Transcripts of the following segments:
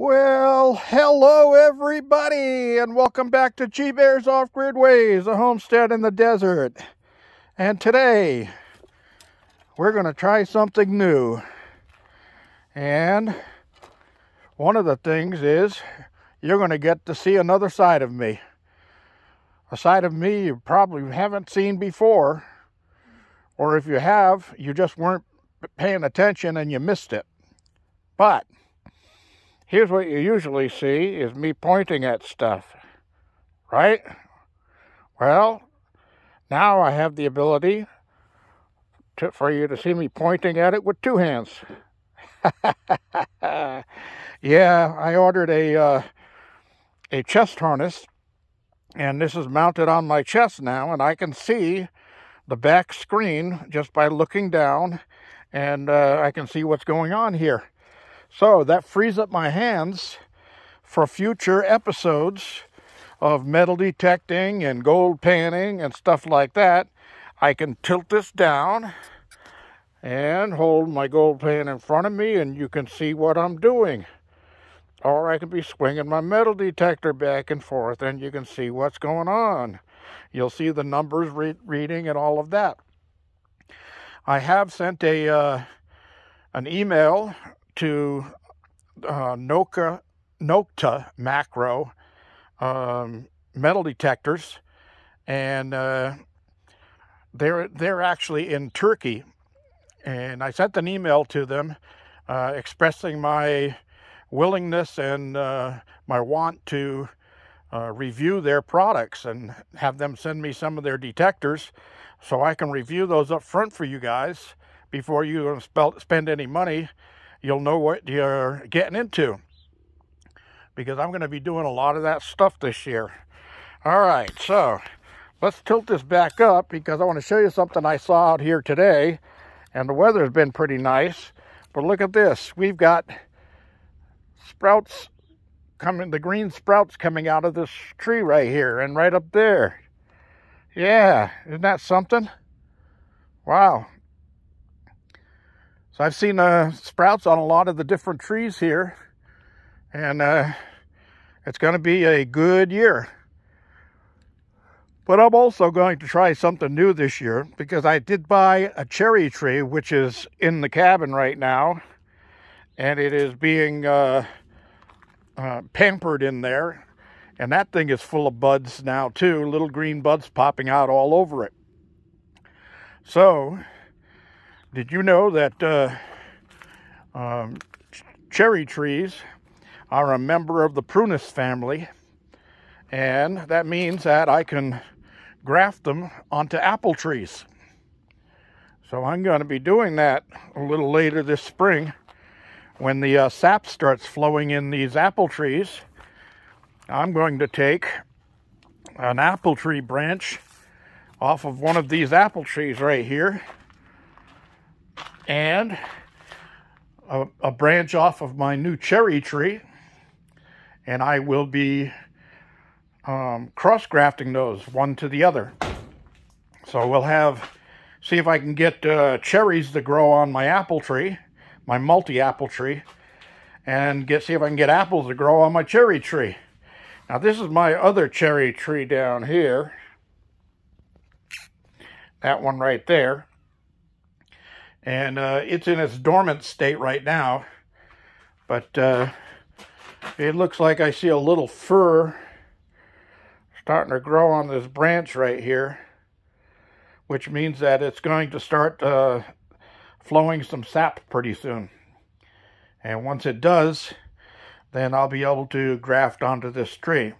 Well, hello everybody, and welcome back to GBear's Off-Grid Ways, a homestead in the desert. And today, we're going to try something new. And one of the things is, you're going to get to see another side of me. A side of me you probably haven't seen before. Or if you have, you just weren't paying attention and you missed it. But here's what you usually see is me pointing at stuff, right? Well, now I have the ability for you to see me pointing at it with two hands. Yeah, I ordered a chest harness, and this is mounted on my chest now, and I can see the back screen just by looking down, and I can see what's going on here. So that frees up my hands for future episodes of metal detecting and gold panning and stuff like that. I can tilt this down and hold my gold pan in front of me, and you can see what I'm doing. Or I can be swinging my metal detector back and forth, and you can see what's going on. You'll see the numbers reading and all of that. I have sent an email to Nokta Macro metal detectors, and they're actually in Turkey. And I sent an email to them expressing my willingness and my want to review their products and have them send me some of their detectors so I can review those up front for you guys before you spend any money. You'll know what you're getting into, because I'm going to be doing a lot of that stuff this year. All right, so let's tilt this back up, because I want to show you something I saw out here today, and the weather's been pretty nice. But look at this. We've got sprouts coming, the green sprouts coming out of this tree right here and right up there. Yeah, isn't that something? Wow. So I've seen sprouts on a lot of the different trees here, and it's going to be a good year. But I'm also going to try something new this year, because I did buy a cherry tree, which is in the cabin right now, and it is being pampered in there, and that thing is full of buds now too, little green buds popping out all over it. So, did you know that cherry trees are a member of the Prunus family? And that means that I can graft them onto apple trees. So I'm going to be doing that a little later this spring. When the sap starts flowing in these apple trees, I'm going to take an apple tree branch off of one of these apple trees right here, and a branch off of my new cherry tree, and I will be cross-grafting those one to the other. So we'll see if I can get cherries to grow on my apple tree, my multi-apple tree, and see if I can get apples to grow on my cherry tree. Now this is my other cherry tree down here. That one right there. And it's in its dormant state right now. But it looks like I see a little fur starting to grow on this branch right here, which means that it's going to start flowing some sap pretty soon. And once it does, then I'll be able to graft onto this tree.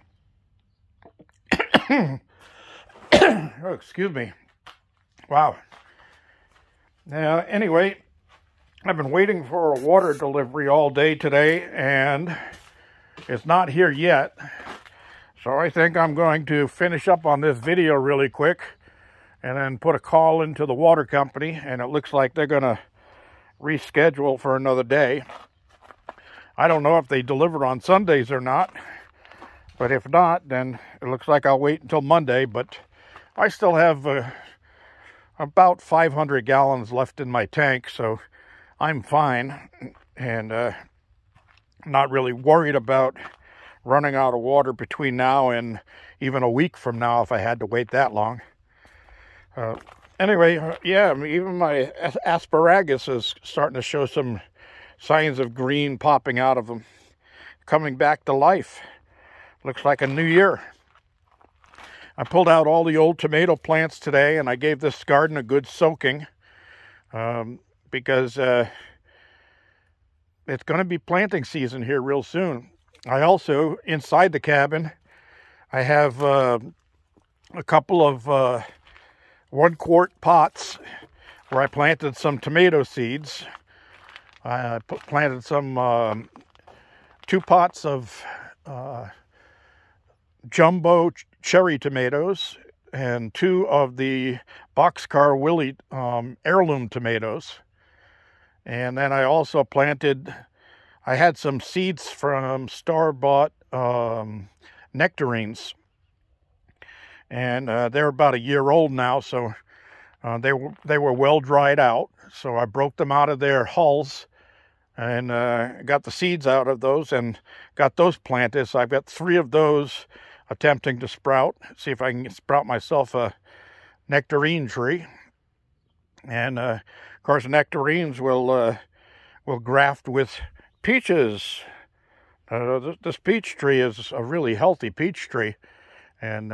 Oh, excuse me. Wow. Now, anyway, I've been waiting for a water delivery all day today, and it's not here yet. So I think I'm going to finish up on this video really quick and then put a call into the water company, and it looks like they're going to reschedule for another day. I don't know if they deliver on Sundays or not, but if not, then it looks like I'll wait until Monday. But I still have about 500 gallons left in my tank, so I'm fine. And not really worried about running out of water between now and even a week from now if I had to wait that long. Anyway, yeah, even my asparagus is starting to show some signs of green popping out of them, coming back to life. Looks like a new year. I pulled out all the old tomato plants today, and I gave this garden a good soaking because it's going to be planting season here real soon. I also, inside the cabin, I have a couple of 1-quart pots where I planted some tomato seeds. I planted some 2 pots of jumbo cherry tomatoes and 2 of the Boxcar Willie heirloom tomatoes. And then I also planted, I had some seeds from store-bought nectarines. And they're about a year old now, so they were well dried out. So I broke them out of their hulls and got the seeds out of those and got those planted. So I've got 3 of those attempting to sprout. See if I can sprout myself a nectarine tree. And of course, nectarines will graft with peaches. This peach tree is a really healthy peach tree, and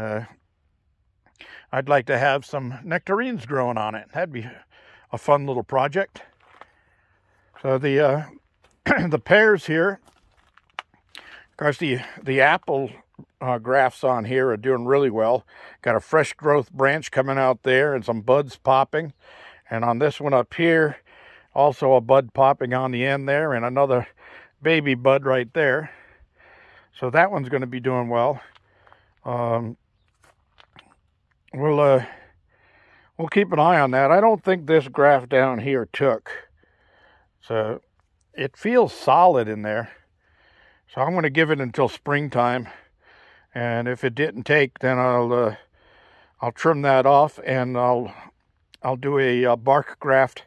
I'd like to have some nectarines growing on it. That'd be a fun little project. So the the pears here, of course, the apple grafts on here are doing really well. Got a fresh growth branch coming out there and some buds popping. And on this one up here, also a bud popping on the end there and another baby bud right there. So that one's going to be doing well. We'll keep an eye on that. I don't think this graft down here took. So it feels solid in there. So I'm going to give it until springtime. And if it didn't take, then I'll trim that off and I'll do a bark graft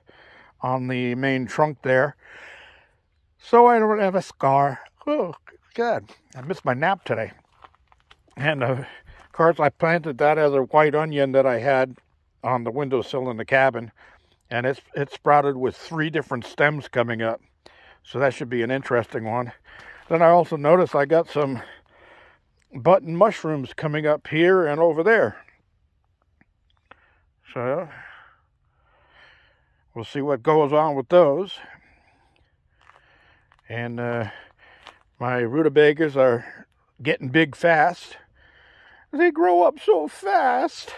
on the main trunk there, so I don't have a scar. Oh God, I missed my nap today. And of course, I planted that other white onion that I had on the windowsill in the cabin, and it sprouted with 3 different stems coming up. So that should be an interesting one. Then I also noticed I got some button mushrooms coming up here and over there. So we'll see what goes on with those. And my rutabagas are getting big fast. They grow up so fast.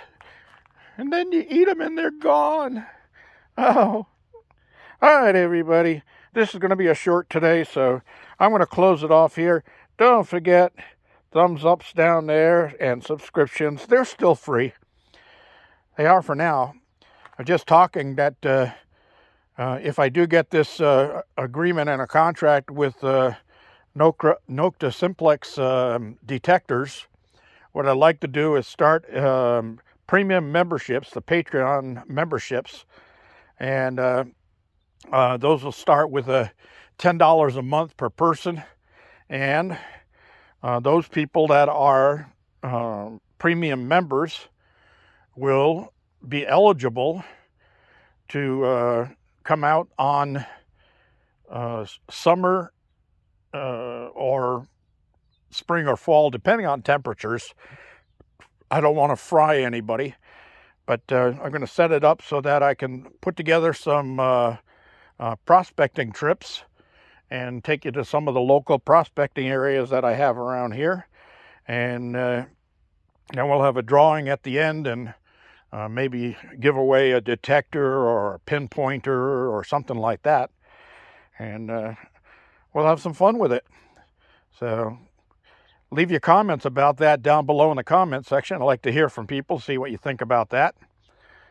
And then you eat them and they're gone. Oh. All right, everybody. This is going to be a short today, so I'm going to close it off here. Don't forget, thumbs ups down there and subscriptions. They're still free. They are for now. I'm just talking that if I do get this agreement and a contract with Nocta Simplex detectors, what I'd like to do is start premium memberships, the Patreon memberships, and those will start with $10 a month per person, and those people that are premium members will be eligible to come out on summer or spring or fall, depending on temperatures. I don't want to fry anybody, but I'm going to set it up so that I can put together some prospecting trips and take you to some of the local prospecting areas that I have around here. And then we'll have a drawing at the end and maybe give away a detector or a pinpointer or something like that. And we'll have some fun with it. So leave your comments about that down below in the comment section. I'd like to hear from people, see what you think about that.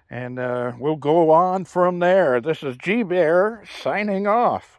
And we'll go on from there. This is GBear signing off.